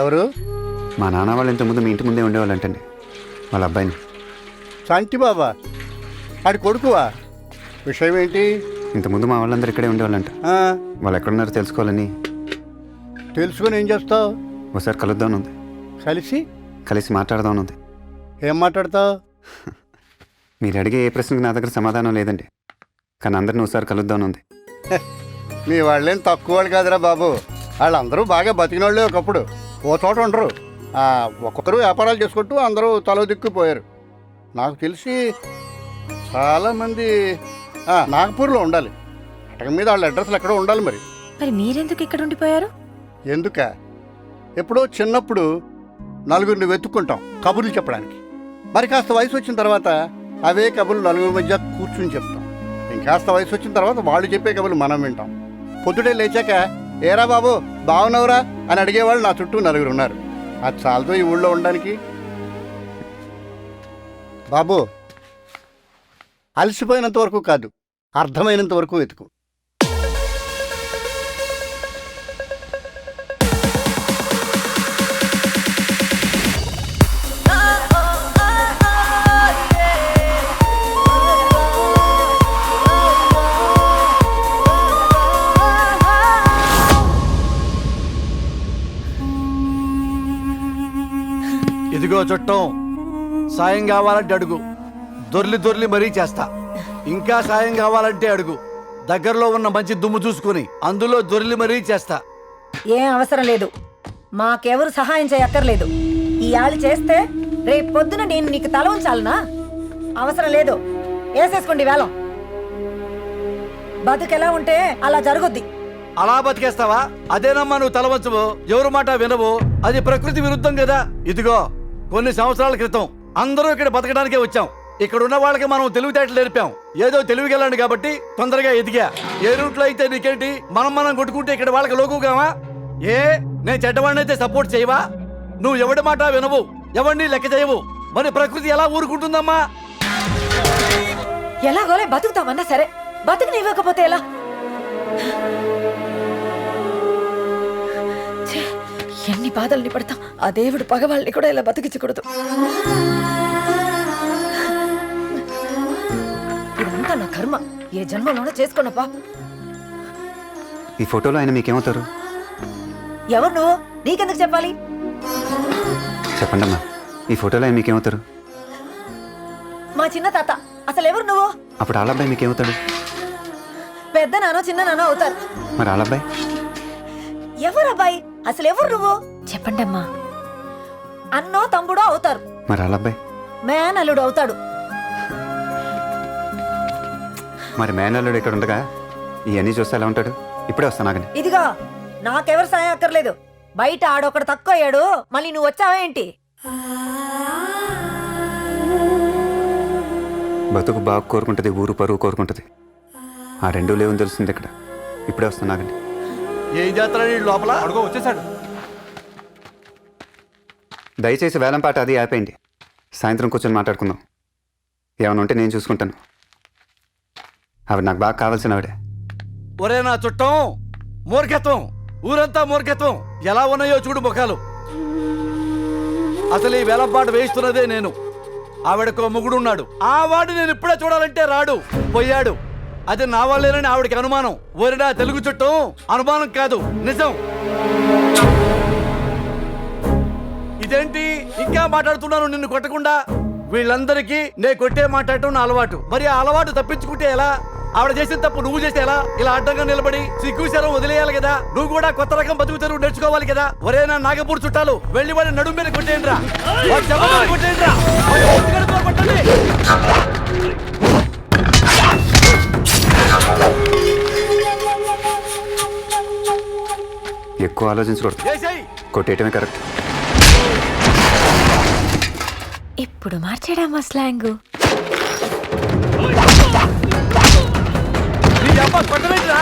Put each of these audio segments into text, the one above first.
ఎవరు? మా నాన్న వాళ్ళు ఇంతకుముందు మీ ఇంటి ముందే ఉండేవాళ్ళు అంటండి, వాళ్ళ అబ్బాయిని. శాంతి బాబా, ఆడి కొడుకువా? విషయం ఏంటి? ఇంతకుముందు మా వాళ్ళందరూ ఇక్కడే ఉండేవాళ్ళంట. వాళ్ళు ఎక్కడున్నారో తెలుసుకోవాలని. తెలుసుకొని ఏం చేస్తావు? ఒకసారి కలుద్దామని ఉంది. కలిసి మాట్లాడదామని ఉంది. ఏం మాట్లాడతావు? మీరు అడిగే ఏ ప్రశ్నకు నా దగ్గర సమాధానం లేదండి, కానీ అందరిని ఒకసారి కలుద్దామని ఉంది. మీ వాళ్ళేం తక్కువ వాళ్ళు కాదురా బాబు. వాళ్ళందరూ బాగా బతికిన వాళ్ళే. ఒకప్పుడు ఓ చోట ఉండరు, ఒక్కొక్కరు వ్యాపారాలు చేసుకుంటూ అందరూ తలో దిక్కుపోయారు. నాకు తెలిసి చాలామంది నాగపూర్లో ఉండాలి. అటక మీద వాళ్ళ అడ్రస్లు ఎక్కడో ఉండాలి. మరి మీరెందుకు ఇక్కడ ఉండిపోయారు? ఎందుక? ఎప్పుడో చిన్నప్పుడు నలుగురిని వెతుక్కుంటాం కబుర్లు చెప్పడానికి. మరి కాస్త వయసు వచ్చిన తర్వాత అవే కబుర్లు నలుగురి మధ్య కూర్చుని చెప్తాం. ఇంకాస్త వయసు వచ్చిన తర్వాత వాళ్ళు చెప్పే కబుర్లు మనం వింటాం. పొద్దుటే లేచాక ఏరా బాబు బాగున్నావురా అని అడిగేవాళ్ళు నా చుట్టూ నలుగురు ఉన్నారు. అది చాలతో ఈ ఊళ్ళో ఉండడానికి. బాబు, అలసిపోయినంత వరకు కాదు, అర్థమైనంత వరకు వెతుకు. ఇదిగో చుట్టం, సాయం కావాలంటే అడుగు, దొర్లి మరీ చేస్తా. ఇంకా సాయం కావాలంటే అడుగు, దగ్గరలో ఉన్న మంచి దుమ్ము చూసుకుని అందులో దొర్లి మరీ చేస్తా. ఏం అవసరం లేదు, మాకెవరు సహాయం చేయక్కర్లేదు. ఈ ఆళ్ళు చేస్తే రేపు పొద్దున నేను నీకు తల ఉంచాలనా? అవసరం లేదు, వేసేసుకోండి వేలం. బతుకెలా ఉంటే అలా జరుగుద్ది. అలా బతికేస్తావా? అదేనమ్మా నువ్వు తల వంచవు, ఎవరు మాట వినవు. అది ప్రకృతి విరుద్ధం కదా. ఇదిగో, కొన్ని సంవత్సరాల క్రితం అందరూ ఇక్కడ బతకడానికే వచ్చాం. ఇక్కడ ఉన్న వాళ్ళకి మనం తెలివితేటలు నేర్పాం. ఏదో తెలివిగలను కాబట్టి తొందరగా ఎదిగా. ఏ రూట్లో అయితే నీకేంటి, మనం కొట్టుకుంటే ఇక్కడ వాళ్ళకి లోకుగామా? నేను చెడ్డవాడినైతే సపోర్ట్ చేయవా? నువ్వు ఎవడి మాట వినవు, ఎవరిని లెక్క చేయవు. మరి ప్రకృతి ఎలా ఊరుకుంటుందమ్మా? ఎలాగోలే బతుకుతామన్నా సరే, బతుకునివ్వకపోతే ఎలా? ఎన్ని బాధల్ని పడతాం. ఆ దేవుడు పగవాళ్ళని కూడా ఇలా బతికించకూడదు. ఇదంతా నా కర్మ, ఏ జన్మలోనో చేసుకున్నప్పా. ఈ ఫోటోలో ఆయన మీకేమవుతారు? ఎవరు నువ్వు? నీకెందుకు చెప్పాలి? చెప్పండి అమ్మా, ఈ ఫోటోలో ఆయన మీకేమవుతారు? మా చిన్న తాత. అసలు ఎవరు నువ్వు? అప్పుడు ఆలబ్బాయి మీకేమవుతాడు? పెద్ద నానో చిన్న నానో అవుతారు. మరి ఆలబ్బాయి ఎవరు అబ్బాయి? అసలు ఎవరు నువ్వు? చెప్పండి అమ్మా. అన్నో తమ్ముడో అవుతారు. మరి ఆలబ్బాయి? మేనల్లుడు అవుతాడు. మరి మేనల్లుడు ఇక్కడ ఉండగా ఇవన్నీ చూస్తే ఎలా ఉంటాడు? ఇప్పుడే వస్తాను, ఆగండి. ఇదిగో, నాకెవరు సాయం అక్కర్లేదు. బయట ఆడొకడు తక్కువ అయ్యాడు, మళ్ళీ నువ్వు వచ్చావేంటి? బతుకు బాగా కోరుకుంటుంది, ఊరు పరువు కోరుకుంటుంది. ఆ రెండూ లేవని తెలుస్తుంది ఇక్కడ. ఇప్పుడే వస్తాను, ఆగండి. ఏ జాతర లోపల అడుగో వచ్చేసాడు. దయచేసి వేలం పాట అది ఆపేయండి. సాయంత్రం కూర్చొని మాట్లాడుకుందాం. ఏమైనా ఉంటే నేను చూసుకుంటాను. ఆవిడ నాకు బాగా కావాల్సిన ఆవిడే. ఒరే నా చుట్టం, మూర్ఖత్వం, ఊరంతా మూర్ఖత్వం. ఎలా ఉన్నాయో చూడు ముఖాలు. అసలు ఈ వేలంపాట వేయిస్తున్నదే నేను. ఆవిడకో మొగుడున్నాడు. ఆ వాడు నేను ఇప్పుడే చూడాలంటే రాడు, పోయాడు. అది నా వాళ్ళేనని ఆవిడకి అనుమానం. ఓరినా తెలుగు చుట్టం, అనుమానం కాదు, నిజం. ఇదేంటి ఇంకా మాట్లాడుతున్నాను నిన్ను కొట్టకుండా? వీళ్ళందరికీ నే కొట్టే మాట్లాడటం నా అలవాటు. మరి ఆ అలవాటు తప్పించుకుంటే ఎలా? ఆవిడ చేసిన తప్పు నువ్వు చేస్తే ఎలా? ఇలా అడ్డంగా నిలబడి సిగ్గుశరం వదిలేయాలి కదా. నువ్వు కూడా కొత్త రకం బతుకు తెరువు నేర్చుకోవాలి కదా. ఒరే నా నాగపూర్ చుట్టాలు, వెళ్ళి వాడి నడుము మీద కొట్టేయండి రా, కొట్టేయండి రా. ఎక్కువ ఆలోచించకూడదు, కొట్టేయటమే కరెక్ట్. ఇప్పుడు మార్చాడమ్మా స్లాంగు. కొట్టవేంటిరా?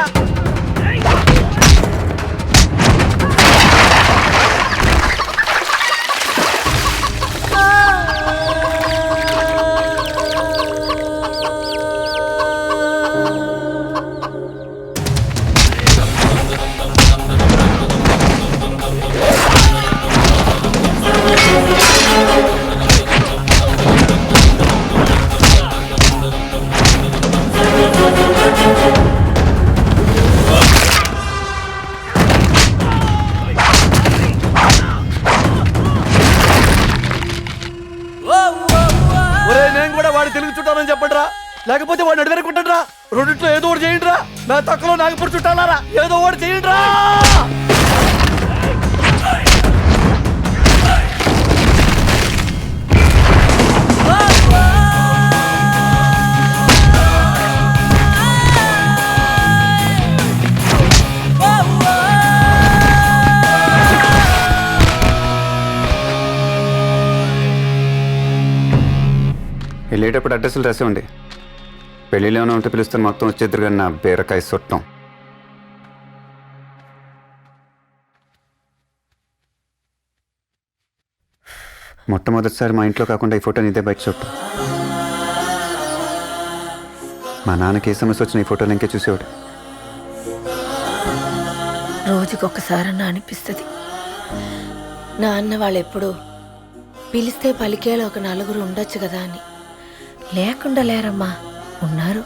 ఒరే నేను కూడా వాడు తెలుగు చుట్టాలని చెప్పండిరా, లేకపోతే వాడిని అడివేరుకుంటాడ్రా. రెండిట్లో ఏదో ఒకటి చేయండిరా. నా తక్కువలో నాగపూర్ చుట్టాలారా, ఏదో ఒకటి చేయండిరా. వెళ్ళేటప్పుడు అడ్రస్లు రాసి ఉండి పెళ్ళిలో ఏమైనా ఉంటే పిలుస్తాను, మొత్తం వచ్చేద్దరు కానీ నా బీరకాయ సొట్టం. మొట్టమొదటిసారి మా ఇంట్లో కాకుండా ఈ ఫోటోని ఇదే బయట చూడటం. మా నాన్నకి ఏ సమస్య వచ్చిన ఈ ఫోటోలు ఇంకే చూసేవాడు. రోజుకొకసారన్నా అనిపిస్తుంది, నాన్న వాళ్ళు ఎప్పుడు పిలిస్తే పలికేలో ఒక నలుగురు ఉండొచ్చు కదా అని. లేకుండా లేరమ్మా, ఉన్నారు.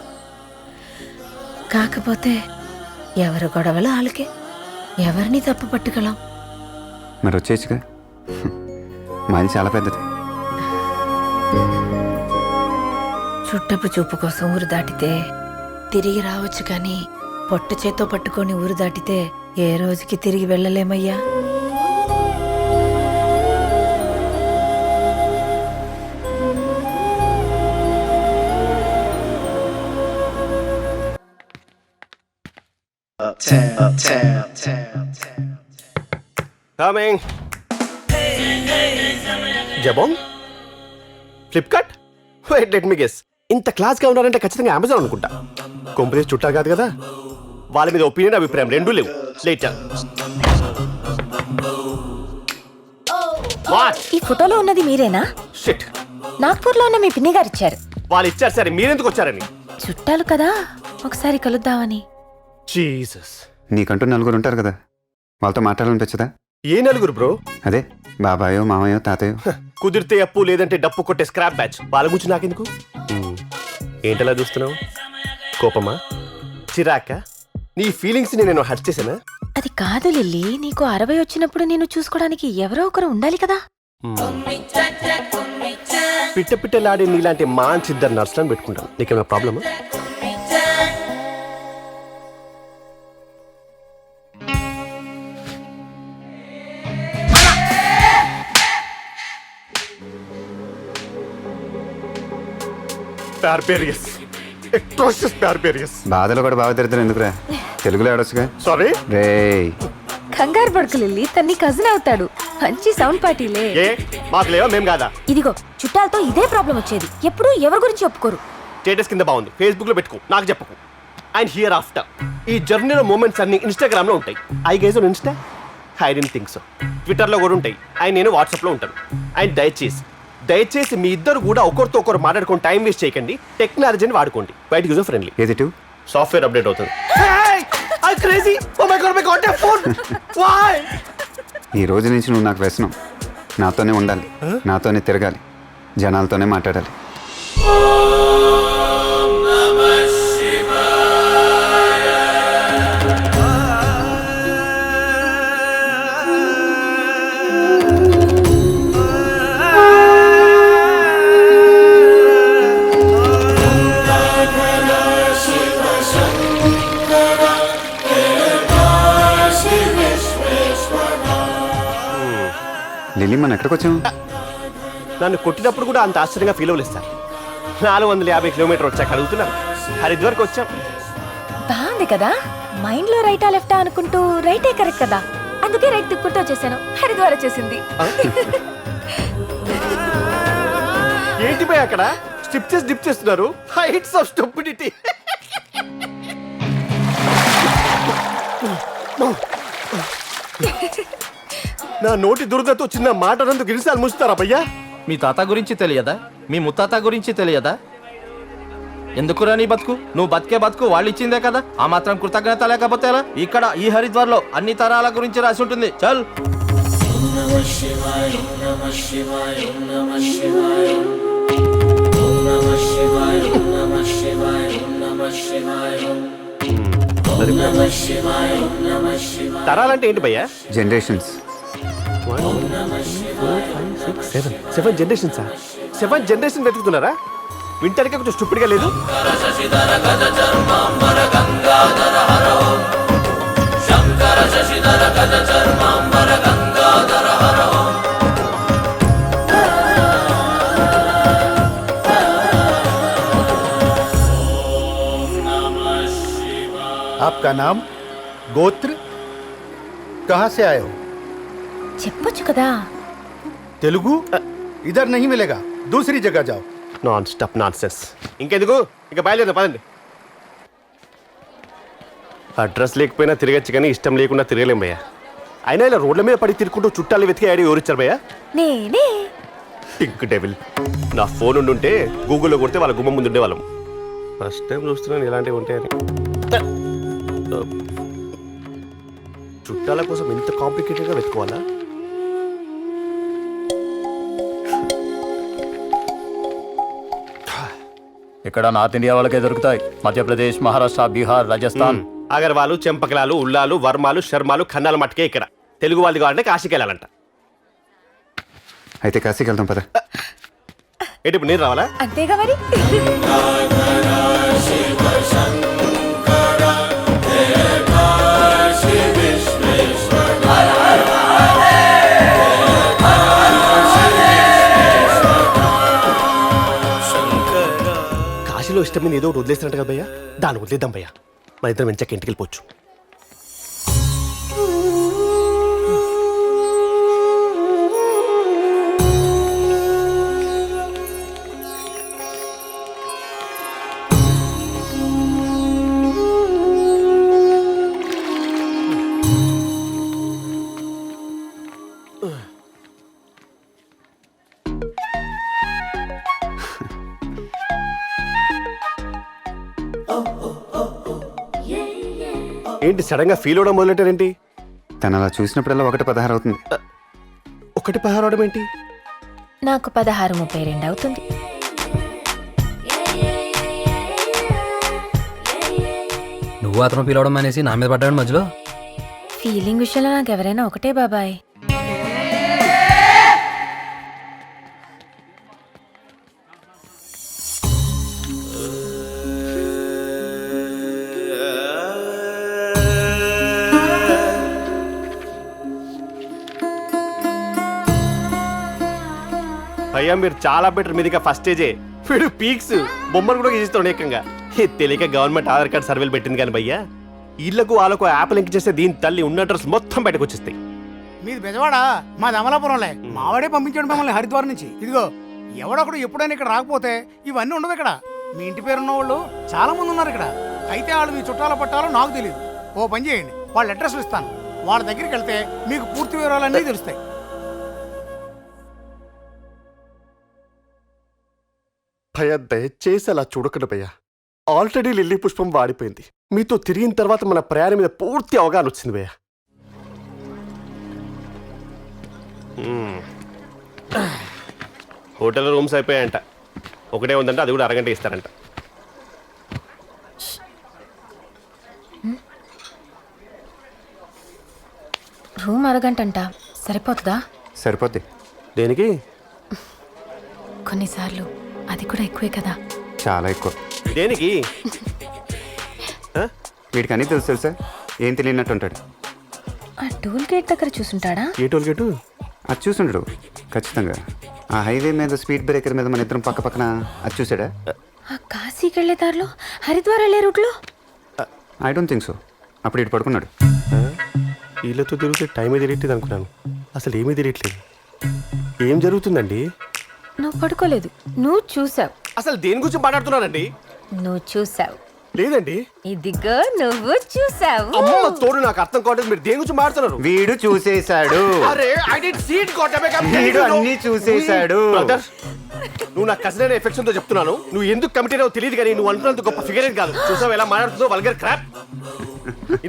కాకపోతే ఎవరు గొడవలు వాళ్ళకే, ఎవరిని తప్పు పట్టుకలం. మరి వచ్చేచ్చుగా, మాది చాలా పెద్దది. చుట్టపు చూపు కోసం ఊరు దాటితే తిరిగి రావచ్చు, కానీ పొట్ట చేత్తో పట్టుకొని ఊరు దాటితే ఏ రోజుకి తిరిగి వెళ్ళలేమయ్యా. Coming. Jabong? Flipkart? Wait let me guess. ఇంత క్లాస్గా ఉన్నారంటే ఖచ్చితంగా అమెజాన్ అనుకుంటా. కొంపదేసి చుట్టాలు కాదు కదా. వాళ్ళ మీద ఒపీనియన్, అభిప్రాయం రెండూ లేవు. లేటర్. ఈ ఫోటోలో ఉన్నది మీరేనా? షిట్. నాగ్పూర్లో ఉన్న మీ పిన్ని గారు ఇచ్చారు. వాళ్ళు ఇచ్చారు సరే, మీరెందుకు వచ్చారని? చుట్టాలు కదా, ఒకసారి కలుద్దామని. జీసస్. నీకంటూ నలుగురు ఉంటారు కదా, వాళ్ళతో మాట్లాడాలనిపించదా? ఏ నలుగురు బ్రో? అదే బాబాయో మామయ్యో తాతయ్యో. కుదిరితే అప్పు, లేదంటే డప్పు కొట్టే స్క్రాప్ బ్యాచ్. వాళ్ళ గురించి నాకెందుకు? ఏంటలా చూస్తున్నావు? కోపమా, చిరాక? నీ ఫీలింగ్స్ నేను హర్ట్ చేశానా? అది కాదు లిల్లీ, నీకు 60 వచ్చినప్పుడు నేను చూసుకోవడానికి ఎవరో ఒకరు ఉండాలి కదా. పిట్ట పిట్టలాడే నీలాంటి మంచి ఇద్దరు నర్సులను పెట్టుకుంటాను. నీకేమైనా ప్రాబ్లమా? బాధలో కూడా బాగా తిడతారు ఎందుకురా, తెలుగులో ఆడొచ్చుగా. సారీ రే కంగారు పడుకు లిల్లీ, తన్ని కజిన్ అవుతాడు. మంచి సౌండ్ పార్టీలే. ఏ మాకు లేవా? మేం కాదా? ఇదిగో చుట్టాలతో ఇదే ప్రాబ్లం వచ్చేది, ఎప్పుడు ఎవరి గురించి ఒప్పుకోరు. స్టేటస్ కింద బాగుంది, ఫేస్బుక్ లో పెట్టుకో, నాకు చెప్పకు. అండ్ హియర్ ఆఫ్టర్ ఈ జర్నీలో మూమెంట్స్ అన్ని ఇన్స్టాగ్రామ్ లో ఉంటాయి. I guys on Insta, I don't think so. Twitter లో కూడా ఉంటాయి. అండ్ నేను వాట్సాప్ లో ఉంటాను. అండ్ దయచేసి మీ ఇద్దరు కూడా ఒకరితో ఒకరు మాట్లాడుకొని టైం వేస్ట్ చేయకండి. టెక్నాలజీని వాడుకోండి. బయట యూజర్ ఫ్రెండ్లీ. ఏది టూ సాఫ్ట్వేర్ అప్డేట్ అవుతుంది. ఈ రోజు నుంచి నువ్వు నాకు వ్యసనం. నాతోనే ఉండాలి, నాతోనే తిరగాలి, జనాలతోనే మాట్లాడాలి. లిల్లీ, మనం ఎక్కడికి వచ్చాము? నన్ను కొట్టినప్పుడు కూడా అంత ఆశ్చర్యంగా ఫీల్ అవ్వలేదు సార్. 450 కిలోమీటర్ వచ్చాక అడుగుతున్నాను. హరిద్వార్కి వచ్చాం. బాగుంది కదా. మైండ్ లో రైటా లెఫ్టా అనుకుంటూ రైటే కరెక్ట్ కదా, అందుకే రైట్ తిప్పుకుంటూ వచ్చేసాను. హరిద్వార్ వచ్చేసింది. ఏంటి పోయి అక్కడ స్టిప్ చేసి డిప్ చేస్తున్నారు? Heights of stupidity. నా నోటి దురదతో చిన్న మాట నందుకు గిరిసాలు ముస్తారా భయ్యా? మీ తాత గురించి తెలియదా? మీ ముత్తాత గురించి తెలియదా? ఎందుకురా నీ బతుకు? నువ్వు బతికే బతుకు వాళ్ళు ఇచ్చిందే కదా. ఆ మాత్రం కృతజ్ఞత లేకపోతే ఎలా? ఇక్కడ ఈ హరిద్వార్లో అన్ని తరాల గురించి రాసి ఉంటుంది. చల్. తరాలంటే ఏంటి భయ్యా? జనరేషన్స్. 7 జనరేషన్స్. 7 జనరేషన్ వెతుకుతున్నారా? వింటానికే కొంచెం స్టూపిడ్గా లేదు? आपका नाम, गोत्र, कहाँ से आए हो? చెప్పొచ్చు కదా. तेलुगु? इधर नहीं मिलेगा, दूसरी जगह जाओ. Non stop non sense. ఇంకెందుకు, ఇక బయలుదేరదాం పదండి. అడ్రస్ లేకపోయినా తిరగచ్చు కానీ ఇష్టం లేకుండా తిరగలేం భయ్యా. అయినా ఇలా రోడ్ల మీద పడి తిరుగుకుంటూ చుట్టాలు వెతికి ఐడి ఎవరిచ్చారు భయ్యా? నేనే. టింక్ డెవిల్. నా ఫోన్ ఉండుంటే గూగుల్లో కొడితే వాళ్ళ గుమ్మ ముందు ఉండేవాళ్ళం. ఫస్ట్ టైం చూస్తున్నాను ఇలాంటివి ఉంటాయని. చుట్టాల కోసం ఇంత కాంప్లికేటెడ్గా వెతుకోవాలా? ఇక్కడ నార్త్ ఇండియా వాళ్ళకే దొరుకుతాయి. మధ్యప్రదేశ్, మహారాష్ట్ర, బీహార్, రాజస్థాన్. అగర్వాలు, చెంపకలాలు, ఉల్లాలు, వర్మాలు, శర్మాలు, ఖన్నాలు మట్టుకే ఇక్కడ. తెలుగు వాళ్ళు కావాలంటే కాశీకి వెళ్ళాలంట. అయితే కాశీకి వెళ్దాం పద. ఏంటి ఇప్పుడు నేను రావాలా? అంతేగా మరి. కాశీలో ఇష్టం మీద ఏదో ఒకటి వదిలేస్తున్నట్టు కదా భయ్యా, దాన్ని వదిలేద్దాం భయ్యా. మన ఇద్దరం వెంచక ఇంటికి వెళ్ళిపోవచ్చు. ఏంటి సడన్ గా ఫీల్ అవడం మొదలెట్టారేంటి? తను అలా చూసినప్పుడల్లా 1:16 అవుతుంది. 1:16 అవడం ఏంటి? నాకు 16:32 అవుతుంది. నువ్వు అతను పిలవడం అనేసి నా మీద పడ్డాడు మధ్యలో. ఫీలింగ్ విషయంలో నాకు ఎవరైనా ఒకటే బాబాయ్. భయ్యా మీరు చాలా బెటర్. మీదిగా ఫస్ట్ స్టేజే. వీడు పీక్స్ బొమ్మలు కూడా గీస్తాడు ఏకంగా. తెలియక గవర్నమెంట్ ఆధార్ కార్డ్ సర్వేలు పెట్టింది కానీ భయ్యా, ఇళ్లకు వాళ్ళకు యాప్ లింక్ చేస్తే దీని తల్లి ఉన్న అడ్రస్ మొత్తం బయటకు వచ్చేస్తాయి. మీది బెజవాడా? మాది అమలాపురంలే. మావాడే పంపించాడు మమ్మల్ని హరిద్వార్ నుంచి. ఇదిగో ఎవడొకడు ఎప్పుడైనా ఇక్కడ రాకపోతే ఇవన్నీ ఉండవు ఇక్కడ. మీ ఇంటి పేరు ఉన్న వాళ్ళు చాలా మంది ఉన్నారు ఇక్కడ. అయితే వాళ్ళు మీ చుట్టాల పట్టాలో నాకు తెలియదు. ఓ పని చేయండి, వాళ్ళ అడ్రస్లు ఇస్తాను. వాళ్ళ దగ్గరికి వెళ్తే మీకు పూర్తి వివరాలన్నీ తెలుస్తాయి. భయ్యా దయచేసి అలా చూడకండి భయ్యా. ఆల్రెడీ లిల్లీ పుష్పం వాడిపోయింది. మీతో తిరిగిన తర్వాత మన ప్రయాణం మీద పూర్తి అవగాహన వచ్చింది భయ్యా. హోటల్ రూమ్స్ అయిపోయాయంట. ఒకటే ఉందంట, అది కూడా అరగంట ఇస్తారంట. రూమ్ అరగంటంట సరిపోతుందా? సరిపోద్ది. దేనికి? కొన్నిసార్లు అది కూడా ఎక్కువే కదా. చాలా ఎక్కువ. దేనికి? వీడికి అన్నీ తెలుసా? ఏం తెలియనట్టు ఉంటాడు. ఆ టోల్ గేట్ దగ్గర చూసుంటాడా? ఏ టోల్ గేటు? అది చూసుండడు ఖచ్చితంగా. ఆ హైవే మీద స్పీడ్ బ్రేకర్ మీద మన ఇద్దరం పక్క పక్కన అది చూసాడా? ఆ కాశీకి వెళ్ళే దారిలో, హరిద్వార్ వెళ్ళే రూట్లో? I don't think so. అప్పుడు ఇటు పడుకున్నాడు. వీళ్ళతో తిరిగితే టైమే తెలియట్లేదు అనుకున్నాను. అసలు ఏమీ తెలియట్లేదు. ఏం జరుగుతుందండి? నువ్వు పడుకోలేదు, నువ్వు చూసావు. అసలు దేని గురించి మాట్లాడుతున్నారండి? నువ్వు చూసావు. లేదండి. ఇదిగో నువ్వు చూసావు. అమ్మ తోడు, నాకు అర్థం కావట్లేదు. మీరు దేని గురించి మాట్లాడుతున్నారు? వీడు చూసేశాడు. అరే I did see it got అబే కమ్. వీడు అన్నీ చూసేశాడు. బ్రదర్, నువ్వు నా కజిన్ అనే ఎఫెక్షన్ తో చెప్తున్నాను. నువ్వు ఎందుకు కమిటీ అయ్యావో తెలియదు కానీ నువ్వు అనుకున్నంత గొప్ప ఫిగర్ కాదు. చూసావు ఎలా మాట్లాడుతుందో? Vulgar crop.